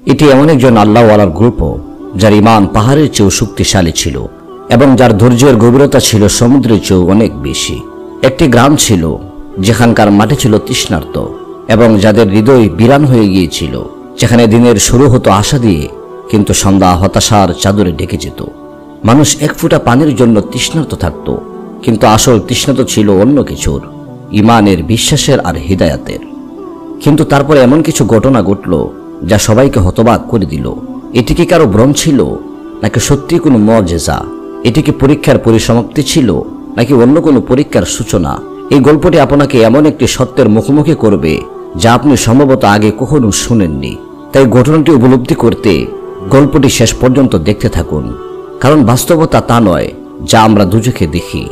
এটি এমন একজন আল্লাহওয়ালার গ্রুপ যার ঈমান পাহাড়ের চেয়েও শক্তিশালী ছিল এবং যার ধৈর্যের গভীরতা ছিল সমুদ্রের চেয়েও অনেক বেশি। একটি গ্রাম ছিল যেখানকার মাটি ছিল তৃষ্ণার্ত এবং যাদের হৃদয় বিরান হয়ে গিয়েছিল, যেখানে দিনের শুরু হতো আশা দিয়ে কিন্তু সন্ধ্যা হতাশার চাদরে ঢেকে যেত। মানুষ এক ফোঁটা পানির জন্য তৃষ্ণার্ত থাকত, কিন্তু আসল তৃষ্ণা ছিল অন্য কিছুর, ঈমানের, বিশ্বাসের আর হিদায়াতের। কিন্তু তারপরে এমন কিছু ঘটনা ঘটল যা সবাইকে হতবাক করে দিল। এটি কি কারো ভ্রম ছিল, নাকি সত্যি কোনো মুআজিজা? এটি কি পরীক্ষার পরিসমাপ্তি ছিল, নাকি অন্য কোনো পরীক্ষার সূচনা? এই গল্পটি আপনাকে এমন একটি সত্যের মুখোমুখি করবে যা আপনি সম্ভবত আগে কখনো শুনেননি। তাই ঘটনাটি উপলব্ধি করতে গল্পটি শেষ পর্যন্ত দেখতে থাকুন, কারণ বাস্তবতা তা নয় যা আমরা দুচোখে দেখি।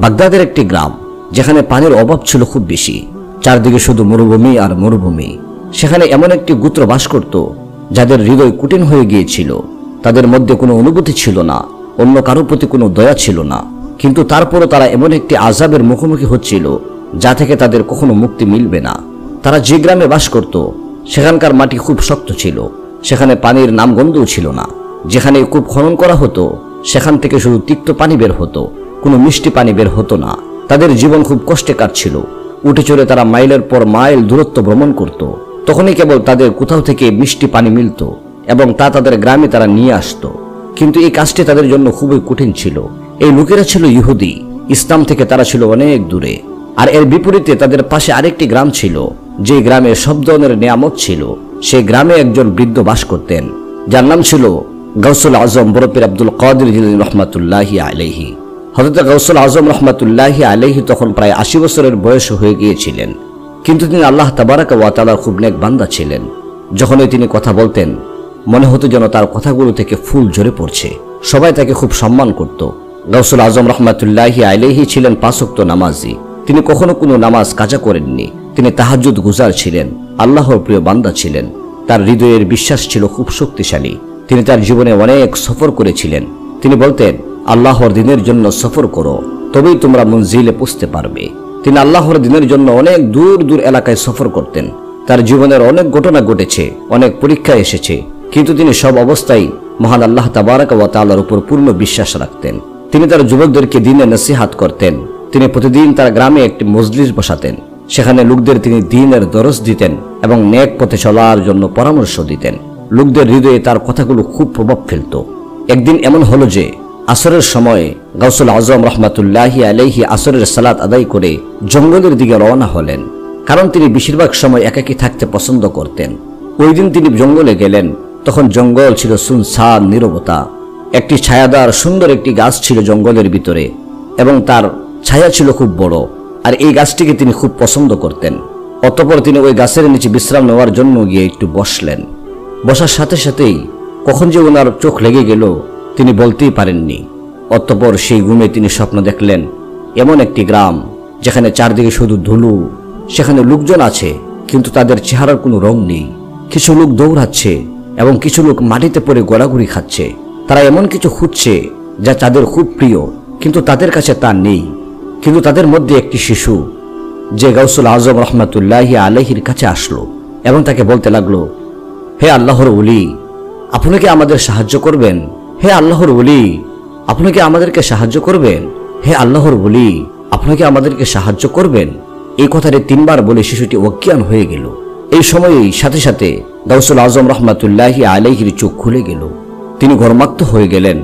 বাগদাদের একটি গ্রাম, যেখানে পানির অভাব ছিল খুব বেশি, চারদিকে শুধু মরুভূমি আর মরুভূমি। সেখানে এমন একটি গোত্র বাস করত যাদের হৃদয় কঠিন হয়ে গিয়েছিল। তাদের মধ্যে কোনো অনুভূতি ছিল না, অন্য কারো প্রতি কোনো দয়া ছিল না, কিন্তু তারপরও তারা এমন একটি আযাবের মুখোমুখি হচ্ছিল যা থেকে তাদের কখনো মুক্তি মিলবে না। তারা যে গ্রামে বাস করত সেখানকার মাটি খুব শক্ত ছিল, সেখানে পানির নামগন্ধও ছিল না। যেখানে কূপ খনন করা হতো সেখান থেকে শুধু তিক্ত পানি বের হতো, কোনো মিষ্টি পানি বের হতো না। তাদের জীবন খুব কষ্টে কাটছিল। উঠে চলে তারা মাইলের পর মাইল দূরত্ব ভ্রমণ করত। তখনই কেবল তাদের কোথাও থেকে মিষ্টি পানি মিলত এবং তা তাদের গ্রামে তারা নিয়ে আসতো। কিন্তু এই কাজটি তাদের জন্য খুবই কঠিন ছিল। এই লোকেরা ছিল ইহুদি, ইসলাম থেকে তারা ছিল অনেক দূরে। আর এর বিপরীতে তাদের পাশে আরেকটি গ্রাম ছিল, যে গ্রামে সব ধরনের নিয়ামত ছিল। সেই গ্রামে একজন বৃদ্ধ বাস করতেন যার নাম ছিল গাউসুল আজম বরফির আব্দুল কাদের জিলানী রহমাতুল্লাহি আলাইহি। হযরত গাউসুল আজম রহমাতুল্লাহি আলাইহি তখন প্রায় 80 বছরের বয়স হয়ে গিয়েছিলেন, কিন্তু তিনি আল্লাহ তাবারাকা ওয়া তাআলার খুব নেক বান্দা ছিলেন। যখনই তিনি কথা বলতেন মনে হতো যেন তার কথাগুলো থেকে ফুল ঝরে পড়ছে। সবাই তাকে খুব সম্মান করত। গাউসুল আজম রহমাতুল্লাহি আলাইহি ছিলেন 5 ওয়াক্ত নামাজি। তিনি কখনো কোনো নামাজ কাজা করেননি। তিনি তাহাজ্জুদ গুজার ছিলেন, আল্লাহর প্রিয় বান্দা ছিলেন। তার হৃদয়ের বিশ্বাস ছিল খুব শক্তিশালী। তিনি তার জীবনে অনেক সফর করেছিলেন। তিনি বলতেন, আল্লাহর দিনের জন্য সফর করো, তবেই তোমরা মঞ্জিলে পৌঁছতে পারবে। তিনি আল্লাহর দিনের জন্য অনেক দূর দূর এলাকায় সফর করতেন। তার জীবনের অনেক ঘটনা ঘটেছে, অনেক পরীক্ষা এসেছে, কিন্তু তিনি সব অবস্থায় মহান আল্লাহ তাবারাকা ওয়া তাআলার উপর পূর্ণ বিশ্বাস রাখতেন। তিনি তার যুবকদেরকে দ্বীনের নসিহত করতেন। তিনি প্রতিদিন তার গ্রামে একটি মজলিস বসাতেন। সেখানে লোকদের তিনি দ্বীনের দরস দিতেন এবং নেক পথে চলার জন্য পরামর্শ দিতেন। লোকদের হৃদয়ে তার কথাগুলো খুব প্রভাব ফেলত। একদিন এমন হলো যে আসরের সময় গাউসুল আজম রহমাতুল্লাহি আলাইহি আসরের সালাত আদায় করে জঙ্গলের দিকে রওনা হলেন, কারণ তিনি বেশিরভাগ সময় একাকী থাকতে পছন্দ করতেন। ওই দিন তিনি জঙ্গলে গেলেন। তখন জঙ্গল ছিল সুনসান, নীরবতা। একটি ছায়াদার সুন্দর একটি গাছ ছিল জঙ্গলের ভিতরে এবং তার ছায়া ছিল খুব বড়, আর এই গাছটিকে তিনি খুব পছন্দ করতেন। অতঃপর তিনি ওই গাছের নিচে বিশ্রাম নেওয়ার জন্য গিয়ে একটু বসলেন। বসার সাথে সাথেই কখন যে ওনার চোখ লেগে গেল তিনি বলতেই পারেননি। অতঃপর সেই ঘুমে তিনি স্বপ্ন দেখলেন এমন একটি গ্রাম যেখানে চারদিকে শুধু ধুলো। সেখানে লোকজন আছে, কিন্তু তাদের চেহারার কোনো রং নেই। কিছু লোক দৌড়াচ্ছে এবং কিছু লোক মাটিতে পড়ে গড়াগড়ি খাচ্ছে। তারা এমন কিছু খুঁজছে যা তাদের খুব প্রিয়, কিন্তু তাদের কাছে তা নেই। কিন্তু তাদের মধ্যে একটি শিশু, যে গাউসুল আজম রহমাতুল্লাহি আলাইহির কাছে আসলো এবং তাকে বলতে লাগলো, হে আল্লাহর ওলি, আপনি কি আমাদের সাহায্য করবেন? হে আল্লাহর ওলি, আপনি কি আমাদেরকে সাহায্য করবেন? হে আল্লাহর ওলি, আপনি কি আমাদেরকে সাহায্য করবেন? এই কথাটি 3 বার বলে শিশুটি অজ্ঞান হয়ে গেল। এই সময়েই সাথে সাথে গাউসুল আজম রহমাতুল্লাহি আলাইহির চোখ খুলে গেল। তিনি ঘর্মাক্ত হয়ে গেলেন।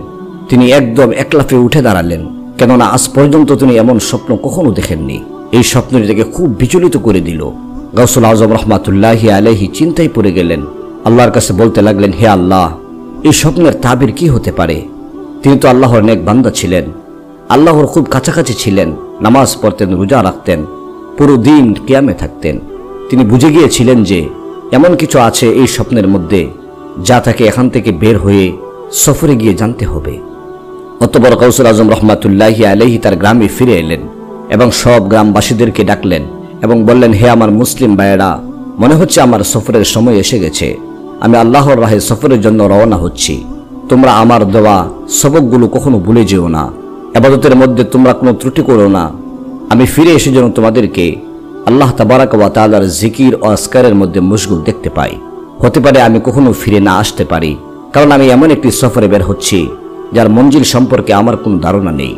তিনি একদম একলাফে উঠে দাঁড়ালেন, কেননা আজ পর্যন্ত তিনি এমন স্বপ্ন কখনো দেখেননি। এই স্বপ্নটি তাকে খুব বিচলিত করে দিল। গাউসুল আজম রহমাতুল্লাহি আলাইহি চিন্তায় পড়ে গেলেন। আল্লাহর কাছে বলতে লাগলেন, হে আল্লাহ, এই স্বপ্নের তাবির কি হতে পারে? তিনি তো আল্লাহর নেক বান্দা ছিলেন, আল্লাহর খুব কাছাকাছি ছিলেন, নামাজ পড়তেন, রোজা রাখতেন, পুরো দিন কিয়ামে থাকতেন। তিনি বুঝে গিয়েছিলেন যে এমন কিছু আছে এই স্বপ্নের মধ্যে যা তাকে এখান থেকে বের হয়ে সফরে গিয়ে জানতে হবে। অতঃপর গাউসুল আজম রহমাতুল্লাহি আলাইহি তার গ্রামে ফিরে এলেন এবং সব গ্রামবাসীদেরকে ডাকলেন এবং বললেন, হে আমার মুসলিম ভাইয়েরা, মনে হচ্ছে আমার সফরের সময় এসে গেছে। আমি আল্লাহর রাহে সফরের জন্য রওনা হচ্ছি। তোমরা আমার দেওয়া সবকগুলো কখনো ভুলে যেও না। ইবাদতের মধ্যে তোমরা কোনো ত্রুটি করো না। আমি ফিরে এসে যেন তোমাদেরকে আল্লাহ তাবারাকা ওয়া তাআলার জিকির ও আজকারের মধ্যে মশগুল দেখতে পাই। হতে পারে আমি কখনো ফিরে না আসতে পারি, কারণ আমি এমন একটি সফরে বের হচ্ছি যার মঞ্জিল সম্পর্কে আমার কোনো ধারণা নেই।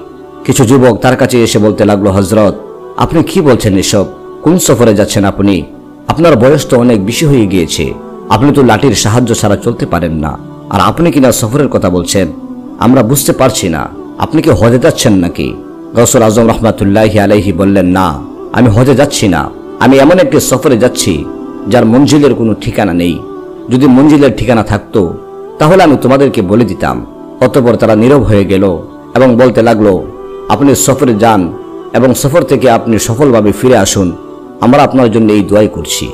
কিছু যুবক তার কাছে এসে বলতে লাগলো, হযরত, আপনি কি বলছেন এসব? কোন সফরে যাচ্ছেন আপনি? আপনার বয়স তো অনেক বেশি হয়ে গিয়েছে, আপনি তো লাঠির সাহায্য ছাড়া চলতে পারেন না, আর আপনি কিনা সফরের কথা বলছেন? আমরা বুঝতে পারছি না, আপনি কি হজে যাচ্ছেন নাকি? গৌসুল আজম রহমাতুল্লাহি আলাইহি বললেন, না, আমি হজে যাচ্ছি না, আমি এমন একটি সফরে যাচ্ছি যার মঞ্জিলের কোনো ঠিকানা নেই। যদি মঞ্জিলের ঠিকানা থাকতো তাহলে আমি তোমাদেরকে বলে দিতাম। অতঃপর তারা নীরব হয়ে গেল এবং বলতে লাগলো, আপনি সফরে যান এবং সফর থেকে আপনি সফলভাবে ফিরে আসুন, আমরা আপনার জন্য এই দোয়াই করছি।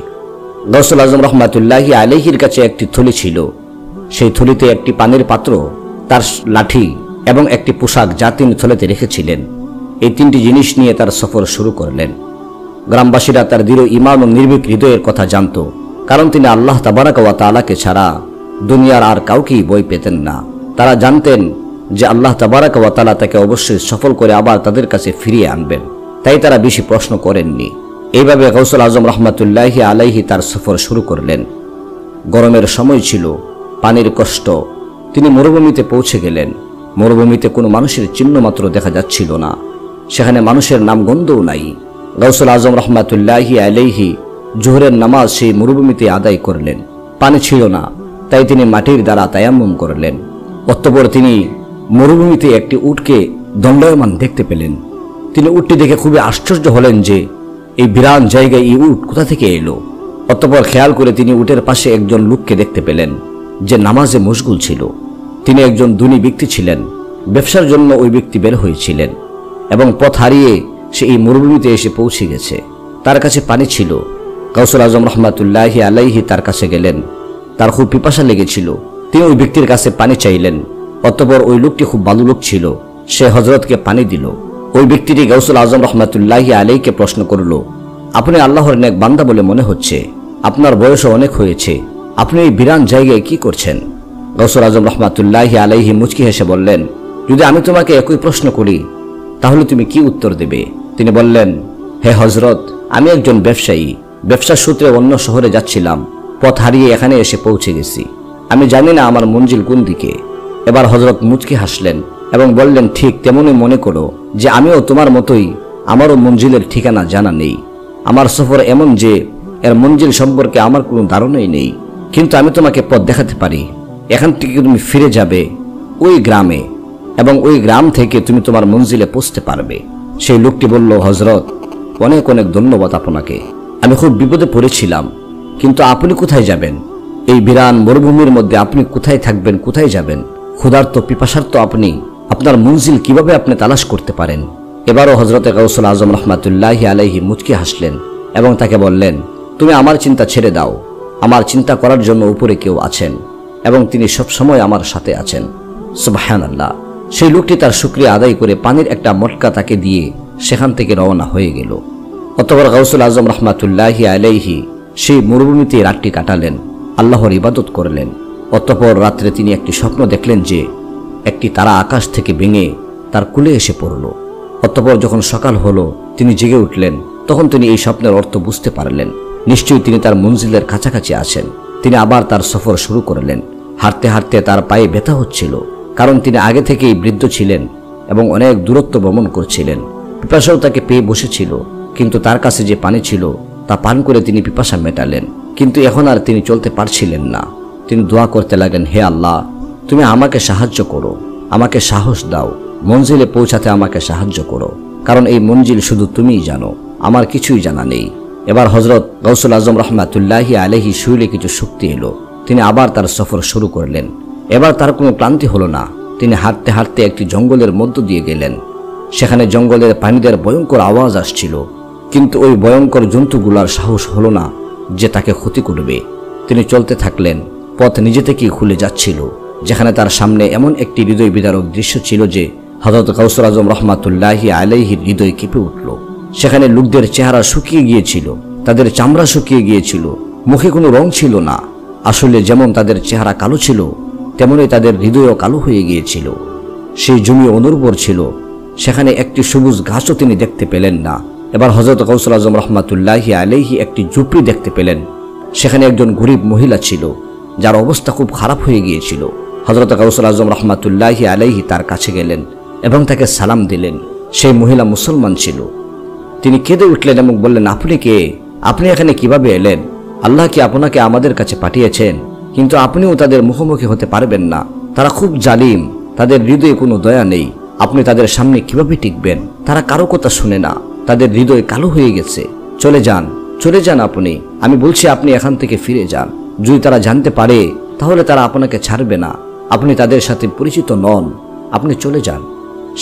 গৌসুল আজম রহমাতুল্লাহি আলাইহির কাছে একটি থলি ছিল। সেই থলিতে একটি পানির পাত্র, তার লাঠি এবং একটি পোশাক যা তিনি থলেতে রেখেছিলেন। এই তিনটি জিনিস নিয়ে তার সফর শুরু করলেন। গ্রামবাসীরা তার দৃঢ় ঈমান ও নির্ভীক হৃদয়ের কথা জানত, কারণ তিনি আল্লাহ তাবারাক ওয়া তাআলাকে ছাড়া দুনিয়ার আর কাউকেই ভয় পেতেন না। তারা জানতেন যে আল্লাহ তাবারাক ওয়া তাআলা তাকে অবশ্যই সফল করে আবার তাদের কাছে ফিরিয়ে আনবেন, তাই তারা বেশি প্রশ্ন করেননি। এইভাবে গৌসুল আজম রহমাতুল্লাহি আলাইহি তার সফর শুরু করলেন। গরমের সময় ছিল, পানির কষ্ট। তিনি মরুভূমিতে পৌঁছে গেলেন। মরুভূমিতে কোনো মানুষের চিহ্ন মাত্র দেখা যাচ্ছিল না, সেখানে মানুষের নাম গন্ধও নাই। গৌসুল আজম রহমাতুল্লাহি আলাইহি জোহরের নামাজ সেই মরুভূমিতে আদায় করলেন। পানি ছিল না, তাই তিনি মাটির দ্বারা তায়াম্মুম করলেন। অতঃপর তিনি মরুভূমিতে একটি উটকে দণ্ডায়মান দেখতে পেলেন। তিনি উটটি দেখে খুবই আশ্চর্য হলেন যে এই বিরান জায়গায় এই উট কোথা থেকে এলো। অতঃপর খেয়াল করে তিনি উটের পাশে একজন লোককে দেখতে পেলেন যে নামাজে মশগুল ছিল। তিনি একজন ধনী ব্যক্তি ছিলেন, ব্যবসার জন্য ওই ব্যক্তি বের হয়েছিলেন এবং পথ হারিয়ে সে এই মরুভূমিতে এসে পৌঁছে গেছে। তার কাছে পানি ছিল। গৌসুল আজম রহমাতুল্লাহি আলাইহি তার কাছে গেলেন। তার খুব পিপাসা লেগেছিল, তিনি ওই ব্যক্তির কাছে পানি চাইলেন। অতঃপর ওই লোকটি খুব ভালো লোক ছিল, সে হযরতকে পানি দিল। ওই ব্যক্তিটি গৌসুল আজম রহমাতুল্লাহি আলাইহিকে প্রশ্ন করল, আপনি আল্লাহর নেক বান্দা বলে মনে হচ্ছে, আপনার বয়সও অনেক হয়েছে, আপনি এই বিরান জায়গায় কি করছেন? গৌসুল আজম রহমাতুল্লাহি আলাইহি মুচকি হেসে বললেন, যদি আমি তোমাকে একই প্রশ্ন করি তাহলে তুমি কি উত্তর দেবে? তিনি বললেন, হে হযরত, আমি একজন ব্যবসায়ী, ব্যবসার সূত্রে অন্য শহরে যাচ্ছিলাম, পথ হারিয়ে এখানে এসে পৌঁছে গেছি, আমি জানি না আমার মঞ্জিল কোন দিকে। এবার হযরত মুচকি হাসলেন এবং বললেন, ঠিক তেমনই মনে করো যে আমিও তোমার মতোই, আমারও মঞ্জিলের ঠিকানা জানা নেই। আমার সফর এমন যে এর মঞ্জিল সম্পর্কে আমার কোনো ধারণাই নেই, কিন্তু আমি তোমাকে পথ দেখাতে পারি। এখান থেকে তুমি ফিরে যাবে ওই গ্রামে এবং ওই গ্রাম থেকে তুমি তোমার মঞ্জিলে পৌঁছতে পারবে। সেই লোকটি বলল, হযরত, অনেক অনেক ধন্যবাদ আপনাকে, আমি খুব বিপদে পড়েছিলাম, কিন্তু আপনি কোথায় যাবেন? এই বিরান মরুভূমির মধ্যে আপনি কোথায় থাকবেন, কোথায় যাবেন? ক্ষুধার্ত পিপাসার্ত আপনি, আপনার মঞ্জিল কিভাবে আপনি তালাশ করতে পারেন? এবারও হযরতে গৌসুল আজম রহমাতুল্লাহি আলাইহি মুচকি হাসলেন এবং তাকে বললেন, তুমি আমার চিন্তা ছেড়ে দাও, আমার চিন্তা করার জন্য উপরে কেউ আছেন এবং তিনি সবসময় আমার সাথে আছেন। সুবহানাল্লাহ। সেই লোকটি তার শুকরিয়া আদায় করে পানির একটা মটকা তাকে দিয়ে সেখান থেকে রওনা হয়ে গেল। অতঃপর গৌসুল আজম রহমাতুল্লাহি আলাইহি সেই মরুভূমিতে রাতটি কাটালেন, আল্লাহর ইবাদত করলেন। অতঃপর রাত্রে তিনি একটি স্বপ্ন দেখলেন যে একটি তারা আকাশ থেকে ভেঙে তার কুলে এসে পড়ল। অতঃপর যখন সকাল হলো তিনি জেগে উঠলেন, তখন তিনি এই স্বপ্নের অর্থ বুঝতে পারলেন। নিশ্চয়ই তিনি তার মঞ্জিলের কাছাকাছি আছেন। তিনি আবার তার সফর শুরু করলেন। হাঁটতে হাঁটতে তার পায়ে ব্যথা হচ্ছিল, কারণ তিনি আগে থেকেই বৃদ্ধ ছিলেন এবং অনেক দূরত্ব ভ্রমণ করছিলেন। পিপাসাও তাকে পেয়ে বসেছিল, কিন্তু তার কাছে যে পানি ছিল তা পান করে তিনি পিপাসা মেটালেন। কিন্তু এখন আর তিনি চলতে পারছিলেন না। তিনি দোয়া করতে লাগলেন, হে আল্লাহ, তুমি আমাকে সাহায্য করো, আমাকে সাহস দাও, মঞ্জিলে পৌঁছাতে আমাকে সাহায্য করো, কারণ এই মঞ্জিল শুধু তুমিই জানো, আমার কিছুই জানা নেই। এবার হযরত গৌসুল আজম রহমাতুল্লাহি আলাইহি শরীরে কিছু শক্তি এলো। তিনি আবার তার সফর শুরু করলেন। এবার তার কোনো ক্লান্তি হলো না। তিনি হাঁটতে হাঁটতে একটি জঙ্গলের মধ্য দিয়ে গেলেন। সেখানে জঙ্গলের প্রাণীদের ভয়ঙ্কর আওয়াজ আসছিল, কিন্তু ওই ভয়ঙ্কর জন্তুগুলার সাহস হলো না যে তাকে ক্ষতি করবে। তিনি চলতে থাকলেন। পথ নিজে থেকেই খুলে যাচ্ছিল, যেখানে তার সামনে এমন একটি হৃদয় বিদারক দৃশ্য ছিল যে হযরত গৌসুল আজম রহমাতুল্লাহি আলাইহির হৃদয় কেঁপে উঠল। সেখানে লোকদের চেহারা শুকিয়ে গিয়েছিল, তাদের চামড়া শুকিয়ে গিয়েছিল, মুখে কোনো রং ছিল না। আসলে যেমন তাদের চেহারা কালো ছিল, তেমনই তাদের হৃদয়ও কালো হয়ে গিয়েছিল। সেই জমি অনুর্বর ছিল, সেখানে একটি সবুজ ঘাসও তিনি দেখতে পেলেন না। এবার হযরত গৌসুল আজম রহমাতুল্লাহি আলাইহি একটি ঝুপড়ি দেখতে পেলেন। সেখানে একজন গরিব মহিলা ছিল, যার অবস্থা খুব খারাপ হয়ে গিয়েছিল। হযরত গাউসুল আজম রহমাতুল্লাহি আলাইহি তার কাছে গেলেন এবং তাকে সালাম দিলেন। সেই মহিলা মুসলমান ছিল। তিনি কেঁদে উঠলেন এবং বললেন, আপনি কে? আপনি এখানে কিভাবে এলেন? আল্লাহ কি আপনাকে আমাদের কাছে পাঠিয়েছেন? কিন্তু আপনিও তাদের মুখোমুখি হতে পারবেন না। তারা খুব জালিম, তাদের হৃদয়ে কোনো দয়া নেই। আপনি তাদের সামনে কিভাবে টিকবেন? তারা কারো কথা শুনে না, তাদের হৃদয় কালো হয়ে গেছে। চলে যান, চলে যান আপনি। আমি বলছি আপনি এখান থেকে ফিরে যান। যদি তারা জানতে পারে তাহলে তারা আপনাকে ছাড়বে না। আপনি তাদের সাথে পরিচিত নন, আপনি চলে যান।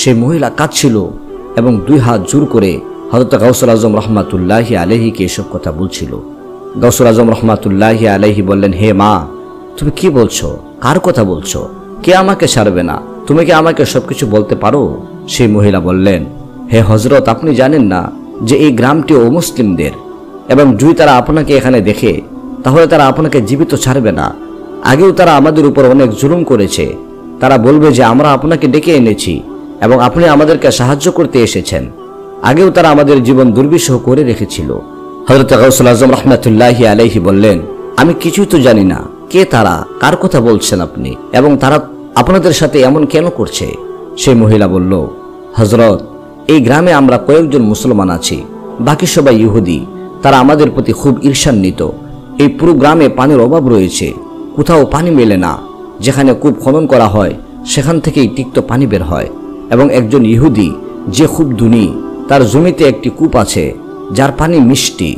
সে মহিলা কাঁদছিল এবং 2 হাত জোর করে হযরত গাউসুল আজম রহমাতুল্লাহি আলাইহিকে এসব কথা বলছিল। গাউসুল আজম রহমাতুল্লাহি আলাইহি বললেন, হে মা, তুমি কি বলছো? কার কথা বলছো? কে আমাকে ছাড়বে না? তুমি কি আমাকে সবকিছু বলতে পারো? সেই মহিলা বললেন, হে হযরত, আপনি জানেন না যে এই গ্রামটি অমুসলিমদের, এবং যদি তারা আপনাকে এখানে দেখে তাহলে তারা আপনাকে জীবিত ছাড়বে না। আগেও তারা আমাদের উপর অনেক জুলুম করেছে। তারা বলবে যে আমরা আপনাকে ডেকে এনেছি এবং আপনি আমাদেরকে সাহায্য করতে এসেছেন। আগেও তারা আমাদের জীবন দুর্বিষহ করে রেখেছিল। হযরত গাউসুল আজম রহমাতুল্লাহি আলাইহি বললেন, আমি কিছুই তো জানি না কে তারা, কার কথা বলছেন আপনি, এবং তারা আপনাদের সাথে এমন কেন করছে? সেই মহিলা বলল, হযরত, এই গ্রামে আমরা কয়েকজন মুসলমান আছি, বাকি সবাই ইহুদি। তারা আমাদের প্রতি খুব ঈর্ষান্বিত। এই পুরো গ্রামে পানির অভাব রয়েছে, কোথাও পানি মেলে না। যেখানে কূপ খনন করা হয় সেখান থেকেই তিক্ত পানি বের হয়। এবং একজন ইহুদি যে খুব ধনী, তার জমিতে একটি কূপ আছে যার পানি মিষ্টি।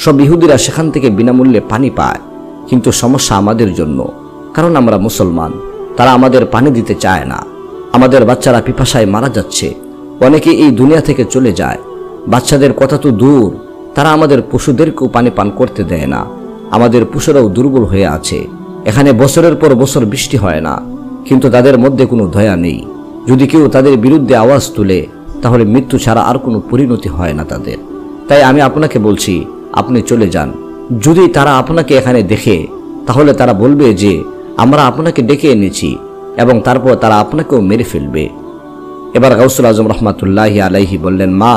সব ইহুদিরা সেখান থেকে বিনামূল্যে পানি পায়। কিন্তু সমস্যা আমাদের জন্য, কারণ আমরা মুসলমান। তারা আমাদের পানি দিতে চায় না। আমাদের বাচ্চারা পিপাসায় মারা যাচ্ছে। অনেকে এই দুনিয়া থেকে চলে যায়। বাচ্চাদের কথা তো দূর, তারা আমাদের পশুদেরকেও পানি পান করতে দেয় না। আমাদের পশুরাও দুর্বল হয়ে আছে। এখানে বছরের পর বছর বৃষ্টি হয় না, কিন্তু তাদের মধ্যে কোনো দয়া নেই। যদি কেউ তাদের বিরুদ্ধে আওয়াজ তুলে তাহলে মৃত্যু ছাড়া আর কোনো পরিণতি হয় না তাদের। তাই আমি আপনাকে বলছি, আপনি চলে যান। যদি তারা আপনাকে এখানে দেখে তাহলে তারা বলবে যে আমরা আপনাকে ডেকে এনেছি, এবং তারপর তারা আপনাকেও মেরে ফেলবে। এবার গাউসুল আজম রহমাতুল্লাহি আলাইহি বললেন, মা,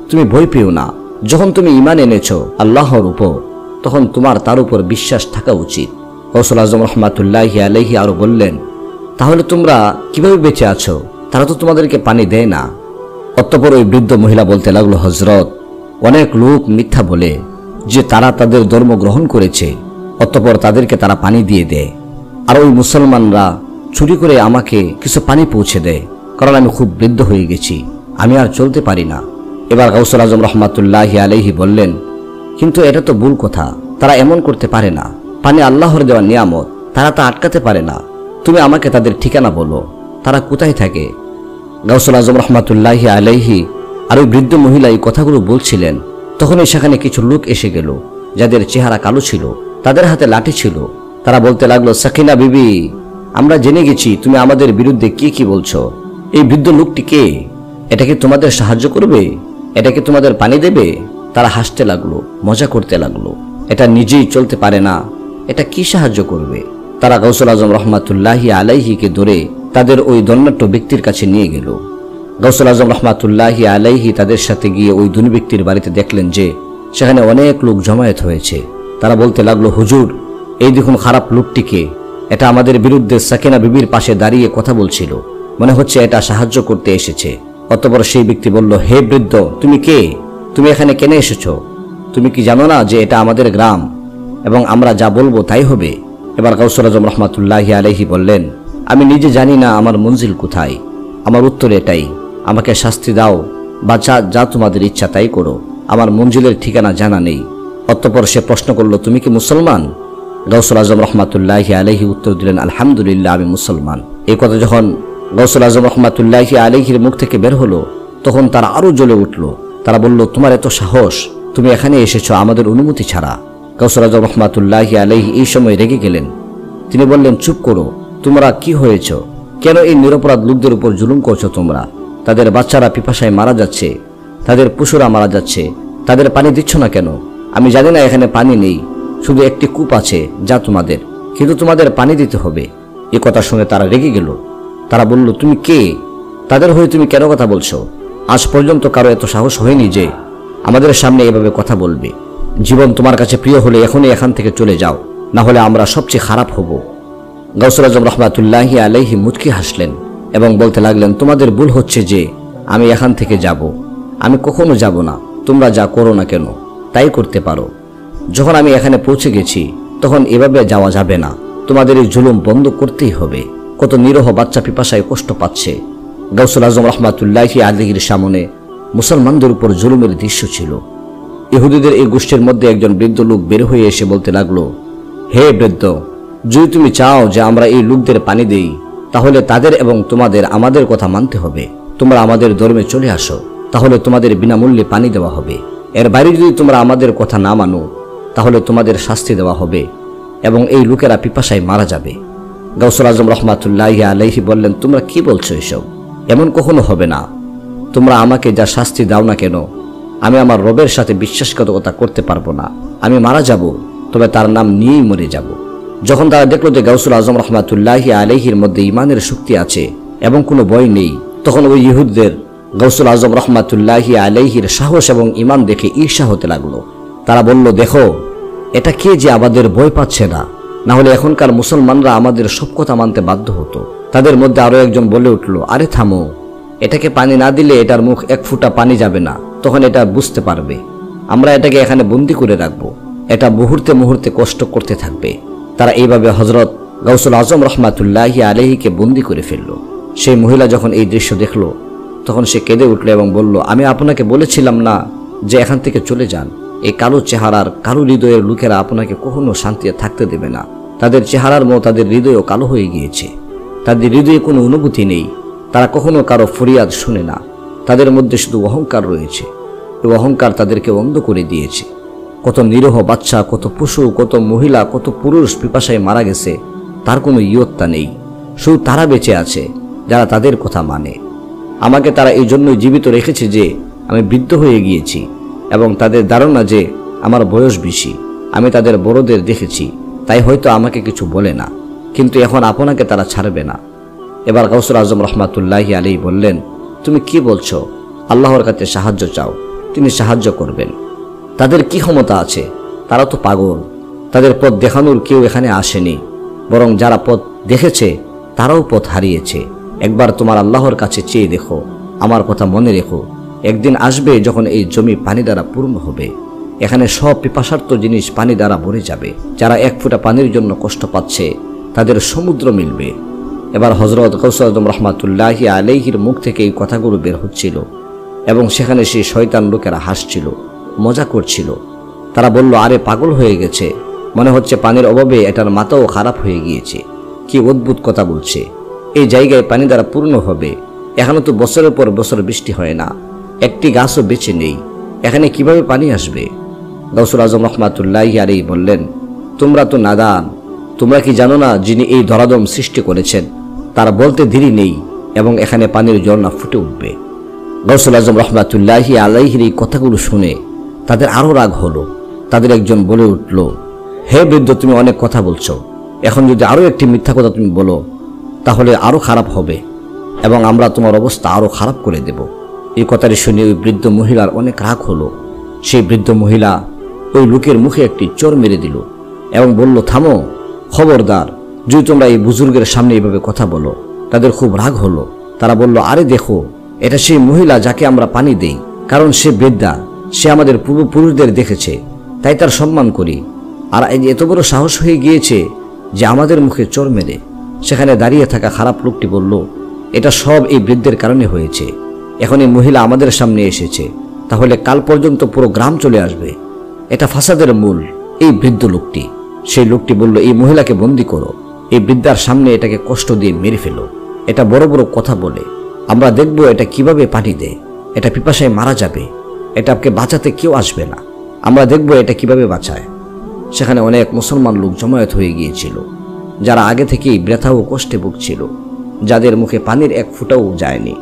তুমি ভয় পেও না। যখন তুমি ঈমান এনেছো আল্লাহর উপর, তখন তোমার তার উপর বিশ্বাস থাকা উচিত। গাউসুল আজম রহমাতুল্লাহি আলাইহি আরো বললেন, তাহলে তোমরা কিভাবে বেঁচে আছো? তারা তো তোমাদেরকে পানি দেয় না। অতঃপর ওই বৃদ্ধ মহিলা বলতে লাগলো, হযরত, অনেক লোক মিথ্যা বলে যে তারা তাদের ধর্ম গ্রহণ করেছে, অতঃপর তাদেরকে তারা পানি দিয়ে দেয়। আর ওই মুসলমানরা চুরি করে আমাকে কিছু পানি পৌঁছে দেয়, কারণ আমি খুব বৃদ্ধ হয়ে গেছি, আমি আর চলতে পারি না। এবার গাউসুল আজম রহমাতুল্লাহি আলাইহি বললেন, কিন্তু এটা তো ভুল কথা। তারা এমন করতে পারে না। পানি আল্লাহর দেওয়া নিয়ামত, তারা তা আটকাতে পারে না। তুমি আমাকে তাদের ঠিকানা বলো, তারা কোথায় থাকে? গাউসুল আজম রহমাতুল্লাহি আলাইহি আর ওই বৃদ্ধ মহিলা এই কথাগুলো বলছিলেন, তখনই সেখানে কিছু লোক এসে গেল যাদের চেহারা কালো ছিল, তাদের হাতে লাঠি ছিল। তারা বলতে লাগলো, সাকিনা বিবি, আমরা জেনে গেছি তুমি আমাদের বিরুদ্ধে কি বলছো। এই বৃদ্ধ লোকটি কে? এটা কি তোমাদের সাহায্য করবে? এটা কি তোমাদের পানি দেবে? তারা হাসতে লাগলো, মজা করতে লাগলো। এটা নিজেই চলতে পারে না, এটা কি সাহায্য করবে? তারা গাউসুল আজম রহমাতুল্লাহি আলাইহিকে ধরে তাদের ওই দণ্ডাঢ্য ব্যক্তির কাছে নিয়ে গেল। গাউসুল আজম রহমাতুল্লাহি আলাইহি তাদের সাথে গিয়ে ওই ধনী ব্যক্তির বাড়িতে দেখলেন যে সেখানে অনেক লোক জমায়েত হয়েছে। তারা বলতে লাগলো, হুজুর, এই দেখুন খারাপ লোকটিকে। এটা আমাদের বিরুদ্ধে সাকিনা বিবির পাশে দাঁড়িয়ে কথা বলছিল, মনে হচ্ছে এটা সাহায্য করতে এসেছে। অতঃপর সেই ব্যক্তি বলল, হে বৃদ্ধ, তুমি কে? তুমি এখানে কেন এসেছো? তুমি কি জানো না যে এটা আমাদের গ্রাম এবং আমরা যা বলবো তাই হবে? এবার গাউসুল আজম রহমাতুল্লাহি আলাইহি বললেন, আমি নিজে জানি না আমার মঞ্জিল কোথায়। আমার উত্তর এটাই, আমাকে শাস্তি দাও বা যা তোমাদের ইচ্ছা তাই করো, আমার মঞ্জিলের ঠিকানা জানা নেই। অতঃপর সে প্রশ্ন করল, তুমি কি মুসলমান? গাউসুল আজম রহমাতুল্লাহি আলাইহি উত্তর দিলেন, আলহামদুলিল্লাহ, আমি মুসলমান। এই কথা যখন গাউসুল আজম রহমাতুল্লাহি আলাইহির মুখ থেকে বের হলো, তখন তারা আরো জ্বলে উঠল। তারা বলল, তোমার এত সাহস, তুমি এখানে এসেছো আমাদের অনুমতি ছাড়া। গাউসুল আজম রহমাতুল্লাহি আলাইহি এই সময় রেগে গেলেন। তিনি বললেন, চুপ করো, তোমরা কি হয়েছ? কেন এই নিরপরাধ লোকদের উপর জুলুম করছো তোমরা? তাদের বাচ্চারা পিপাসায় মারা যাচ্ছে, তাদের পশুরা মারা যাচ্ছে, তাদের পানি দিচ্ছ না কেন? আমি জানি না এখানে পানি নেই, শুধু একটি কূপ আছে যা তোমাদের, কিন্তু তোমাদের পানি দিতে হবে। এ কথা শুনে তারা রেগে গেল। তারা বলল, তুমি কে? তাদের হয়ে তুমি কেন কথা বলছো? আজ পর্যন্ত কারো এত সাহস হয়নি যে আমাদের সামনে এভাবে কথা বলবে। জীবন তোমার কাছে প্রিয় হলে এখনই এখান থেকে চলে যাও, না হলে আমরা সবচেয়ে খারাপ হব। গাউসুল আজম রহমাতুল্লাহি আলাইহি মুচকি হাসলেন এবং বলতে লাগলেন, তোমাদের ভুল হচ্ছে যে আমি এখান থেকে যাব। আমি কখনো যাব না। তোমরা যা করো না কেন তাই করতে পারো। যখন আমি এখানে পৌঁছে গেছি তখন এভাবে যাওয়া যাবে না। তোমাদের এই জুলুম বন্ধ করতেই হবে। কত নিরহ বাচ্চা পিপাসায় কষ্ট পাচ্ছে। গাউসুল আজম রহমাতুল্লাহি আলাইহির সামনে মুসলমানদের উপর জুলুমের দৃশ্য ছিল। ইহুদিদের এই গোষ্ঠীর মধ্যে একজন বৃদ্ধ লোক বের হয়ে এসে বলতে লাগলো, হে বৃদ্ধ, যদি তুমি চাও যে আমরা এই লোকদের পানি দেই, তাহলে তাদের এবং তোমাদের আমাদের কথা মানতে হবে। তোমরা আমাদের ধর্মে চলে আসো, তাহলে তোমাদের বিনামূল্যে পানি দেওয়া হবে। এর বাইরে যদি তোমরা আমাদের কথা না মানো, তাহলে তোমাদের শাস্তি দেওয়া হবে এবং এই লোকেরা পিপাসায় মারা যাবে। গাউসুল আজম রহমাতুল্লাহি আলাইহি বললেন, তোমরা কি বলছো এসব? এমন কখনো হবে না। তোমরা আমাকে যা শাস্তি দাও না কেন, আমি আমার রবের সাথে বিশ্বাসঘাতকতা করতে পারবো না। আমি মারা যাব, তবে তার নাম নিয়েই মরে যাব। যখন তারা দেখলো যে গাউসুল আজম রহমাতুল্লাহি আলাইহির মধ্যে ইমানের শক্তি আছে এবং কোনো ভয় নেই, তখন ওই ইহুদদের গাউসুল আজম রহমাতুল্লাহি আলাইহির সাহস এবং ইমান দেখে ঈর্ষা হতে লাগলো। তারা বলল, দেখো এটা কে যে আমাদের ভয় পাচ্ছে না, না হলে এখনকার মুসলমানরা আমাদের সব কথা মানতে বাধ্য হতো। তাদের মধ্যে আরো একজন বলে উঠল, আরে থামো, এটাকে পানি না দিলে এটার মুখ এক ফোঁটা পানি যাবে না, তখন এটা বুঝতে পারবে। আমরা এটাকে এখানে বন্দি করে রাখবো, এটা মুহূর্তে মুহূর্তে কষ্ট করতে থাকবে। তারা এইভাবে হযরত গাউসুল আজম রহমাতুল্লাহি আলাইহিকে বন্দি করে ফেলল। সেই মহিলা যখন এই দৃশ্য দেখল, তখন সে কেঁদে উঠল এবং বলল, আমি আপনাকে বলেছিলাম না যে এখান থেকে চলে যান? এই কালো চেহারার কালো হৃদয়ের লোকেরা আপনাকে কখনো শান্তিতে থাকতে দেবে না। তাদের চেহারার মতো তাদের হৃদয়ও কালো হয়ে গিয়েছে। তাদের হৃদয়ে কোনো অনুভূতি নেই। তারা কখনো কারো ফরিয়াদ শুনে না। তাদের মধ্যে শুধু অহংকার রয়েছে। এই অহংকার তাদেরকে অন্ধ করে দিয়েছে। কত নিরহ বাচ্চা, কত পশু, কত মহিলা, কত পুরুষ পিপাসায় মারা গেছে, তার কোনো ইয়ত্তা নেই। শুধু তারা বেঁচে আছে যারা তাদের কথা মানে। আমাকে তারা এই জন্যই জীবিত রেখেছে যে আমি বৃদ্ধ হয়ে গিয়েছি এবং তাদের ধারণা যে আমার বয়স বেশি। আমি তাদের বড়দের দেখেছি, তাই হয়তো আমাকে কিছু বলে না, কিন্তু এখন আপনাকে তারা ছাড়বে না। এবার গাউসুল আজম রহমাতুল্লাহি আলাইহি বললেন, তুমি কি বলছো? আল্লাহর কাছে সাহায্য চাও, তিনি সাহায্য করবেন। তাদের কি ক্ষমতা আছে? তারা তো পাগল। তাদের পথ দেখানোর কেউ এখানে আসেনি, বরং যারা পথ দেখেছে তারাও পথ হারিয়েছে। একবার তোমার আল্লাহর কাছে চেয়ে দেখো, আমার কথা মনে রেখো। একদিন আসবে যখন এই জমি পানি দ্বারা পূর্ণ হবে। এখানে সব পিপাসার্ত জিনিস পানি দ্বারা ভরে যাবে। যারা এক ফোঁটা পানির জন্য কষ্ট পাচ্ছে, তাদের সমুদ্র মিলবে। এবার হযরত গাউসুল আজম রহমাতুল্লাহি আলাইহির মুখ থেকে এই কথাগুলো বের হচ্ছিল এবং সেখানে সেই শয়তান লোকেরা হাসছিল, মজা করছিল। তারা বলল, আরে পাগল হয়ে গেছে, মনে হচ্ছে পানির অভাবে এটার মাথাও খারাপ হয়ে গিয়েছে। কি অদ্ভুত কথা বলছে। এই জায়গায় পানি দ্বারা পূর্ণ হবে। এখানে তো বছরের পর বছর বৃষ্টি হয় না, একটি গাছও বেঁচে নেই, এখানে কিভাবে পানি আসবে? গাউসুল আজম রহমাতুল্লাহি আলাইহি বললেন, তোমরা তো নাদান। তোমরা কি জানো না যিনি এই ধরাধম সৃষ্টি করেছেন তার বলতে দেরি নেই এবং এখানে পানির ঝর্ণা ফুটে উঠবে। গাউসুল আজম রহমাতুল্লাহি আলাইহির এই কথাগুলো শুনে তাদের আরো রাগ হলো। তাদের একজন বলে উঠল, হে বৃদ্ধ, তুমি অনেক কথা বলছো। এখন যদি আরো একটি মিথ্যা কথা তুমি বলো, তাহলে আরো খারাপ হবে এবং আমরা তোমার অবস্থা আরো খারাপ করে দেব। এই কথাটি শুনে ওই বৃদ্ধ মহিলার অনেক রাগ হলো। সেই বৃদ্ধ মহিলা ওই লোকের মুখে একটি চড় মেরে দিল এবং বলল, থামো, খবরদার, যদি তোমরা এই বুজুর্গের সামনে এইভাবে কথা বলো। তাদের খুব রাগ হলো। তারা বলল, আরে দেখো, এটা সেই মহিলা যাকে আমরা পানি দেই, কারণ সে বৃদ্ধা, সে আমাদের পূর্বপুরুষদের দেখেছে, তাই তার সম্মান করি। আর এত বড় সাহস হয়ে গিয়েছে যে আমাদের মুখে চড় মেরে। সেখানে দাঁড়িয়ে থাকা খারাপ লোকটি বলল, এটা সব এই বৃদ্ধের কারণে হয়েছে। এখন এই মহিলা আমাদের সামনে এসেছে, তাহলে কাল পর্যন্ত পুরো গ্রাম চলে আসবে। এটা ফাসাদের মূল এই বৃদ্ধ লোকটি। সেই লোকটি বলল, এই মহিলাকে বন্দি করো, এই বৃদ্ধার সামনে এটাকে কষ্ট দিয়ে মেরে ফেলো। এটা বড় বড় কথা বলে, আমরা দেখব এটা কিভাবে পানি দেয়। এটা পিপাসায় মারা যাবে, এটাকে বাঁচাতে কেউ আসবে না। আমরা দেখব এটা কিভাবে বাঁচায়। সেখানে অনেক মুসলমান লোক জমায়েত হয়ে গিয়েছিল, যারা আগে থেকেই ব্যথা ও কষ্টে ভুগছিল, যাদের মুখে পানির এক ফোঁটাও যায়নি।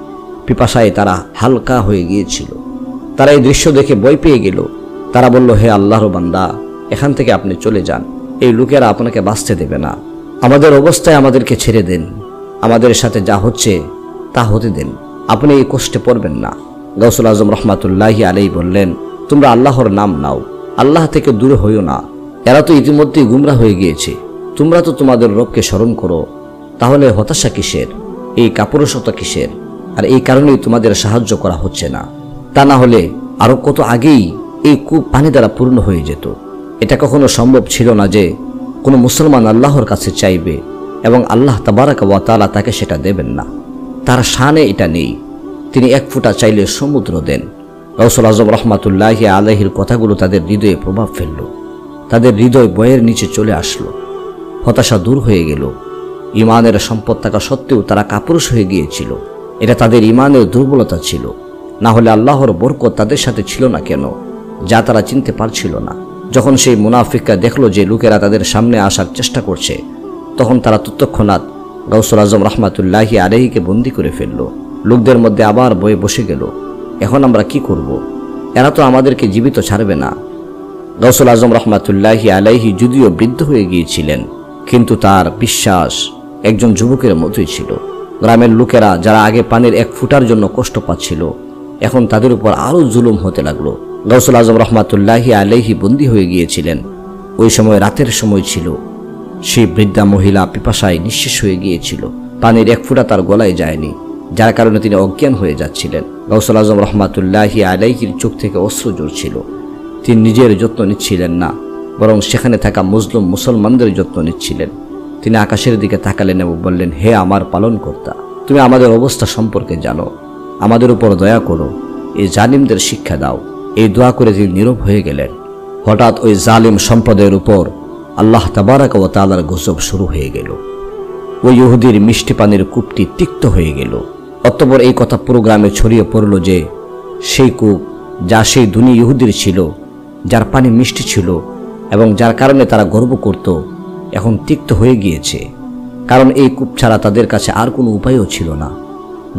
পিপাসায় তারা হালকা হয়ে গিয়েছিল। তারা এই দৃশ্য দেখে ভয় পেয়ে গেল। তারা বলল, হে আল্লাহর বান্দা, এখান থেকে আপনি চলে যান। এই লোকেরা আপনাকে বাঁচতে দেবে না। আমাদের অবস্থায় আমাদেরকে ছেড়ে দেন। আমাদের সাথে যা হচ্ছে তা হতে দেন। আপনি এই কষ্টে পড়বেন না। গাউসুল আজম রহমাতুল্লাহি আলাইহি বললেন, তোমরা আল্লাহর নাম নাও আল্লাহ থেকে দূরে হইও না, এরা তো ইতিমধ্যেই গুমরা হয়ে গিয়েছে। তোমরা তো তোমাদের রবকে স্মরণ করো, তাহলে হতাশা কিসের, এই কাপুরুষতা কিসের? আর এই কারণেই তোমাদের সাহায্য করা হচ্ছে না। তা না হলে আরো কত আগেই এই কূপ পানি দ্বারা পূর্ণ হয়ে যেত। এটা কখনো সম্ভব ছিল না যে কোনো মুসলমান আল্লাহর কাছে চাইবে এবং আল্লাহ তাবারাকা ওয়া তাআলা তাকে সেটা দেবেন না। তার শানে এটা নেই। তিনি এক ফোঁটা চাইলে সমুদ্র দেন। গাউসুল আজম রহমাতুল্লাহি আলাইহির কথাগুলো তাদের হৃদয়ে প্রভাব ফেলল। তাদের হৃদয় বয়ের নিচে চলে আসলো। হতাশা দূর হয়ে গেল। ইমানের সম্পদ থাকা সত্ত্বেও তারা কাপুরুষ হয়ে গিয়েছিল। এটা তাদের ইমানের দুর্বলতা ছিল। না হলে আল্লাহর বরকত তাদের সাথে ছিল না কেন, যা তারা চিনতে পারছিল না। যখন সেই মুনাফিকরা দেখলো যে লোকেরা তাদের সামনে আসার চেষ্টা করছে, তখন তারা তৎক্ষণাৎ গাউসুল আজম রহমাতুল্লাহি আলাইহিকে বন্দী করে ফেলল। লোকদের মধ্যে আবার বয়ে বসে গেল, এখন আমরা কি করব? এরা তো আমাদেরকে জীবিত ছাড়বে না। গাউসুল আজম রহমাতুল্লাহি আলাইহি যদিও বৃদ্ধ হয়ে গিয়েছিলেন, কিন্তু তার বিশ্বাস একজন যুবকের মতোই ছিল। গ্রামের লোকেরা যারা আগে পানির এক ফুটার জন্য কষ্ট পাচ্ছিল, এখন তাদের উপর আরো জুলুম হতে লাগলো। গাউসুল আজম রহমাতুল্লাহি আলাইহি বন্দী হয়ে গিয়েছিলেন। ওই সময় রাতের সময় ছিল। সেই বৃদ্ধা মহিলা পিপাসায় নিঃশেষ হয়ে গিয়েছিল। পানির এক ফুটা তার গলায় যায়নি, যার কারণে তিনি অজ্ঞান হয়ে যাচ্ছিলেন। গাউসুল আজম রহমাতুল্লাহি আলাইহির চোখ থেকে অশ্রু ঝরছিল। তিনি নিজের যত্ন নিচ্ছিলেন না, বরং সেখানে থাকা মুসলিম মুসলমানদের যত্ন নিচ্ছিলেন। তিনি আকাশের দিকে তাকালেন এবং বললেন, হে আমার পালনকর্তা, তুমি আমাদের অবস্থা সম্পর্কে জানো, আমাদের উপর দয়া করো, এই জালিমদের শিক্ষা দাও। এই দোয়া করে তিনি নীরব হয়ে গেলেন। হঠাৎ ওই জালিম সম্প্রদায়ের উপর আল্লাহ তাবারাকা ওয়া তাআলার গজব শুরু হয়ে গেল। ওই ইহুদির মিষ্টি পানির কূপটি তিক্ত হয়ে গেল। অতঃপর এই কথা পুরো গ্রামে ছড়িয়ে পড়ল যে সেই কূপ, যা সেই ধনী ইহুদির ছিল, যার পানি মিষ্টি ছিল এবং যার কারণে তারা গর্ব করত, এখন তিক্ত হয়ে গিয়েছে। কারণ এই কূপ ছাড়া তাদের কাছে আর কোনো উপায়ও ছিল না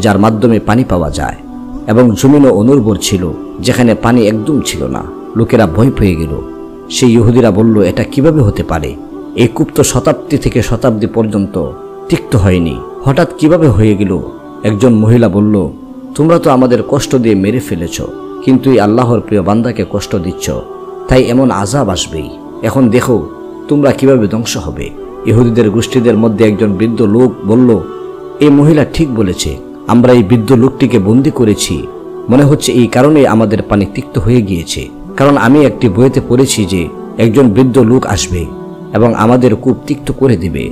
যার মাধ্যমে পানি পাওয়া যায়, এবং জমিনও অনুর্বর ছিল, যেখানে পানি একদম ছিল না। লোকেরা ভয় পেয়ে গেল। সেই ইহুদিরা বলল, এটা কিভাবে হতে পারে? এই কূপ তো শতাব্দী থেকে শতাব্দী পর্যন্ত তিক্ত হয়নি, হঠাৎ কিভাবে হয়ে গেল? একজন মহিলা বলল, তোমরা তো আমাদের কষ্ট দিয়ে মেরে ফেলেছ, কিন্তু এই আল্লাহর প্রিয় বান্দাকে কষ্ট দিচ্ছ, তাই এমন আযাব আসবেই। এখন দেখো তোমরা কিভাবে ধ্বংস হবে। ইহুদিদের গোষ্ঠীদের মধ্যে একজন বৃদ্ধ লোক বলল, এই মহিলা ঠিক বলেছে, আমরা এই বৃদ্ধ লোকটিকে বন্দী করেছি, মনে হচ্ছে এই কারণেই আমাদের পানি তিক্ত হয়ে গিয়েছে। কারণ আমি একটি বইতে পড়েছি যে একজন বৃদ্ধ লোক আসবে এবং আমাদের কূপ তিক্ত করে দেবে,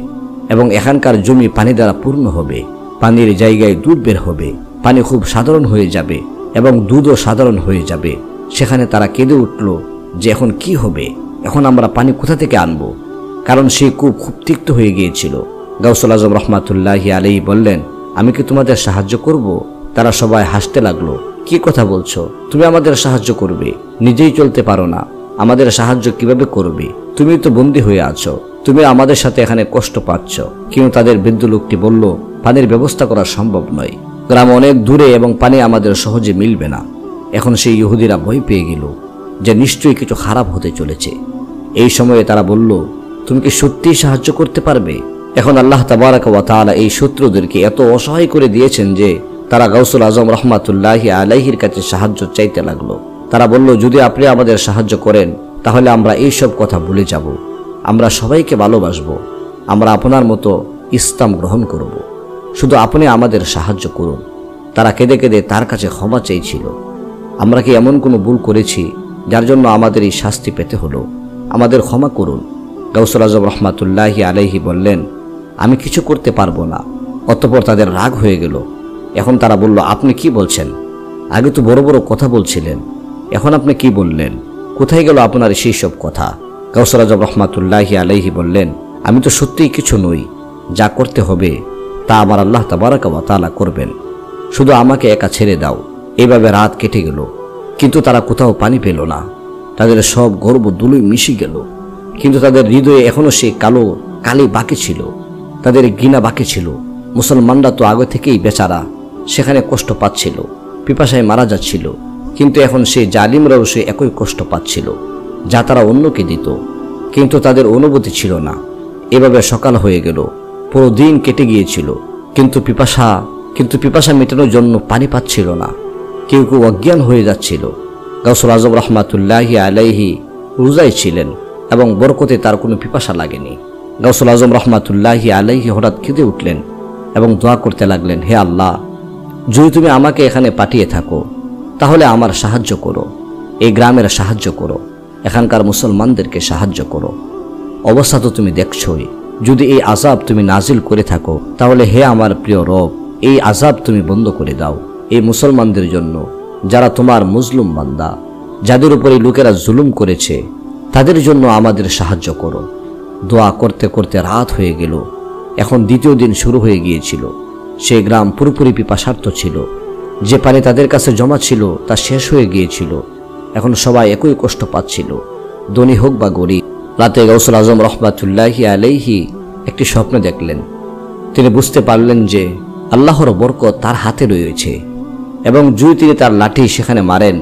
এবং এখানকার জমি পানি দ্বারা পূর্ণ হবে। পানির জায়গায় দুধ বের হবে, পানি খুব সাধারণ হয়ে যাবে এবং দুধও সাধারণ হয়ে যাবে। সেখানে তারা কেঁদে উঠল যে এখন কি হবে, এখন আমরা পানি কোথা থেকে আনবো? কারণ সেই কূপ খুব তিক্ত হয়ে গিয়েছিল। গাউসুল আজম রহমাতুল্লাহি আলাইহি বললেন, আমি কি তোমাদের সাহায্য করব? তারা সবাই হাসতে লাগলো। কি কথা বলছো? তুমি আমাদের সাহায্য করবে? নিজেই চলতে পারো না, আমাদের সাহায্য কিভাবে করবে? তুমি তো বন্দী হয়ে আছো, তুমি আমাদের সাথে এখানে কষ্ট পাচ্ছ। কিন্তু তাদের বৃদ্ধ লোকটি বলল, পানির ব্যবস্থা করা সম্ভব নয়, গ্রাম অনেক দূরে এবং পানি আমাদের সহজে মিলবে না। এখন সেই ইহুদিরা ভয় পেয়ে গেল যে নিশ্চয়ই কিছু খারাপ হতে চলেছে। এই সময়ে তারা বলল, তুমি কি সত্যিই সাহায্য করতে পারবে? এখন আল্লাহ তাবারাকা ওয়া তাআলা এই শত্রুদেরকে এত অসহায় করে দিয়েছেন যে তারা গাউসুল আজম রহমাতুল্লাহি আলাইহির কাছে সাহায্য চাইতে লাগলো। তারা বলল, যদি আপনি আমাদের সাহায্য করেন তাহলে আমরা এই সব কথা ভুলে যাব, আমরা সবাইকে ভালোবাসবো, আমরা আপনার মতো ইসলাম গ্রহণ করব, শুধু আপনি আমাদের সাহায্য করুন। তারা কেঁদে কেঁদে তার কাছে ক্ষমা চাইছিল। আমরা কি এমন কোনো ভুল করেছি যার জন্য আমাদের এই শাস্তি পেতে হলো? আমাদের ক্ষমা করুন। গাউসুল আজম রহমাতুল্লাহি আলাইহি বললেন, আমি কিছু করতে পারবো না। অতঃপর তাদের রাগ হয়ে গেল। এখন তারা বলল, আপনি কি বলছেন? আগে তো বড় বড় কথা বলছিলেন, এখন আপনি কি বললেন? কোথায় গেল আপনার সেই সব কথা? গাউসুল আজম রহমাতুল্লাহি আলাইহি বললেন, আমি তো সত্যিই কিছু নই, যা করতে হবে তা আমার আল্লাহ তাবারাকা ওয়া তাআলা করবেন, শুধু আমাকে একা ছেড়ে দাও। এভাবে রাত কেটে গেল, কিন্তু তারা কোথাও পানি পেল না। তাদের সব গর্ব ধুলোয় মিশে গেল, কিন্তু তাদের হৃদয়ে এখনো সেই কালি বাকি ছিল, তাদের ঘৃণা বাকি ছিল। মুসলমানরা তো আগে থেকেই বেচারা সেখানে কষ্ট পাচ্ছিল, পিপাসায় মারা যাচ্ছিল, কিন্তু এখন সেই জালিমরাও সে একই কষ্ট পাচ্ছিল যা তারা অন্যকে দিত, কিন্তু তাদের অনুভূতি ছিল না। এভাবে সকাল হয়ে গেল, পুরো দিন কেটে গিয়েছিল, কিন্তু পিপাসা মেটানোর জন্য পানি পাচ্ছিল না। কেউ কেউ অজ্ঞান হয়ে যাচ্ছিল। গাউসুল আজম রহমাতুল্লাহি আলাইহি রোজায় ছিলেন এবং বরকতে তার কোনো পিপাসা লাগেনি। গাউসুল আজম রহমাতুল্লাহি আলাইহি হঠাৎ কেঁদে উঠলেন এবং দোয়া করতে লাগলেন, হে আল্লাহ, যদি তুমি আমাকে এখানে পাঠিয়ে থাকো তাহলে আমার সাহায্য করো, এই গ্রামের সাহায্য করো, এখানকার মুসলমানদেরকে সাহায্য করো। অবস্থা তো তুমি দেখছই, যদি এই আযাব তুমি নাজিল করে থাকো তাহলে হে আমার প্রিয় রব, এই আযাব তুমি বন্ধ করে দাও এই মুসলমানদের জন্য, যারা তোমার মুজলুম বান্দা, যাদের উপরে লোকেরা জুলুম করেছে, তাদের জন্য আমাদের সাহায্য করো। দোয়া করতে করতে রাত হয়ে গেল। এখন দ্বিতীয় দিন শুরু হয়ে গিয়েছিল। সেই গ্রাম পুরোপুরি পিপাসার্ত ছিল। যে পানি তাদের কাছে জমা ছিল তা শেষ হয়ে গিয়েছিল। এখন সবাই একই কষ্ট পাচ্ছিল, ধনী হোক বা গরিব। রাতে গাউসুল আজম রহমাতুল্লাহি আলাইহি একটি স্বপ্ন দেখলেন। তিনি বুঝতে পারলেন যে আল্লাহর বরকত তার হাতে রয়েছে এবং যদি তিনি তার লাঠি সেখানে মারেন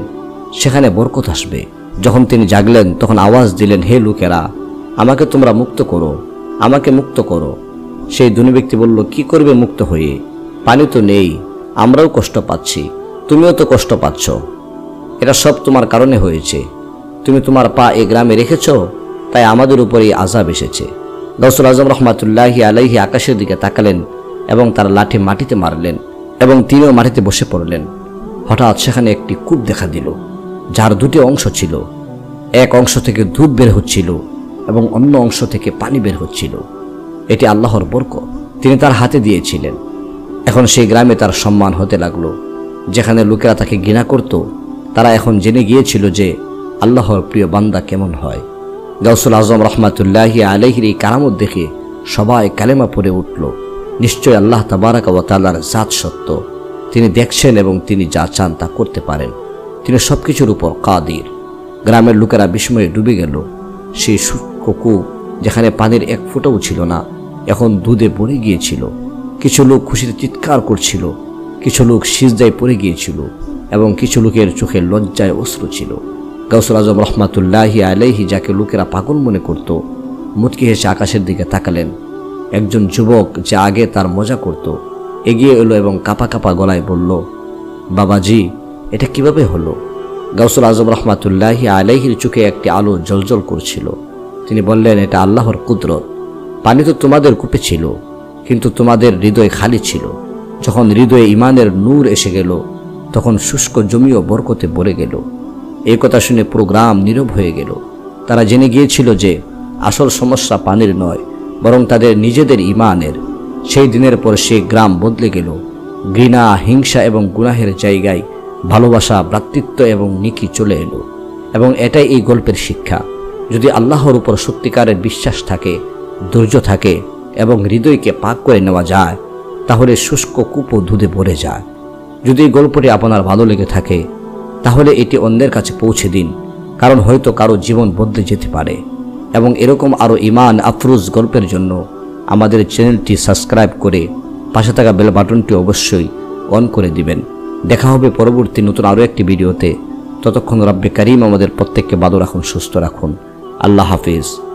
সেখানে বরকত আসবে। যখন তিনি জাগলেন তখন আওয়াজ দিলেন, হে লোকেরা, আমাকে তোমরা মুক্ত করো, আমাকে মুক্ত করো। সেই ধনী ব্যক্তি বলল, কি করবে মুক্ত হয়ে? পানি তো নেই, আমরাও কষ্ট পাচ্ছি, তুমিও তো কষ্ট পাচ্ছ, এটা সব তোমার কারণে হয়েছে। তুমি তোমার পা এই গ্রামে রেখেছ, তাই আমাদের উপর এই আযাব এসেছে। গাউসুল আজম রহমাতুল্লাহি আলাইহি আকাশের দিকে তাকালেন এবং তার লাঠি মাটিতে মারলেন এবং তিনিও মাটিতে বসে পড়লেন। হঠাৎ সেখানে একটি কূপ দেখা দিল, যার দুটি অংশ ছিল। এক অংশ থেকে দুধ বের হচ্ছিল এবং অন্য অংশ থেকে পানি বের হচ্ছিল। এটি আল্লাহর বরকত, তিনি তার হাতে দিয়েছিলেন। এখন সেই গ্রামে তার সম্মান হতে লাগলো। যেখানে লোকেরা তাকে ঘৃণা করত, তারা এখন জেনে গিয়েছিল যে আল্লাহর প্রিয় বান্দা কেমন হয়। গাউসুল আজম রহমাতুল্লাহি আলাইহির এই কারামত দেখে সবাই কালেমা পড়ে উঠল। নিশ্চয় আল্লাহ তাবারাকা ওয়া তাআলার জাত সত্য, তিনি দেখছেন এবং তিনি যা চান তা করতে পারেন। তিনি সবকিছুর উপর কাদির। গ্রামের লোকেরা বিস্ময়ে ডুবে গেল। সেই শুষ্ক কূপ, যেখানে পানির এক ফোঁটাও ছিল না, এখন দুধে ভরে গিয়েছিল। কিছু লোক খুশিতে চিৎকার করছিল, কিছু লোক সিজদায় পড়ে গিয়েছিল এবং কিছু লোকের চোখে লজ্জায় অশ্রু ছিল। গাউসুল আজম রহমাতুল্লাহি আলাইহি, যাকে লোকেরা পাগল মনে করত, মুচকি হেসে আকাশের দিকে তাকালেন। একজন যুবক, যে আগে তার মজা করত, এগিয়ে এলো এবং কাঁপা কাঁপা গলায় বলল, বাবাজি, এটা কিভাবে হলো? গাউসুল আজম রহমাতুল্লাহি আলাইহির চোখে একটি আলো জ্বলজ্বল করছিল। তিনি বললেন, এটা আল্লাহর কুদরত। পানি তো তোমাদের কূপে ছিল, কিন্তু তোমাদের হৃদয় খালি ছিল। যখন হৃদয়ে ইমানের নূর এসে গেল, তখন শুষ্ক জমিও বরকতে ভরে গেল। এই কথা শুনে পুরো গ্রাম নীরব হয়ে গেল। তারা জেনে গিয়েছিল যে আসল সমস্যা পানির নয়, বরং তাদের নিজেদের ইমানের। সেই দিনের পর সেই গ্রাম বদলে গেল। ঘৃণা, হিংসা এবং গুনাহের জায়গায় ভালোবাসা, ভ্রাতৃত্ব এবং নেকি চলে এলো। এবং এটাই এই গল্পের শিক্ষা। যদি আল্লাহর উপর সত্যিকারের বিশ্বাস থাকে, ধৈর্য থাকে এবং হৃদয়কে পাক করে নেওয়া যায়, তাহলে শুষ্ক কূপও দুধে ভরে যায়। যদি এই গল্পটি আপনার ভালো লেগে থাকে, তাহলে এটি অন্যের কাছে পৌঁছে দিন, কারণ হয়তো কারো জীবন বদলে যেতে পারে। এবং এরকম আরও ইমান আফরোজ গল্পের জন্য আমাদের চ্যানেলটি সাবস্ক্রাইব করে পাশে থাকা বেল বাটনটি অবশ্যই অন করে দিবেন। দেখা হবে পরবর্তী নতুন আরও একটি ভিডিওতে। ততক্ষণ রব্বে কারিম আমাদের প্রত্যেককে ভালো রাখুন, সুস্থ রাখুন। আল্লাহ হাফিজ।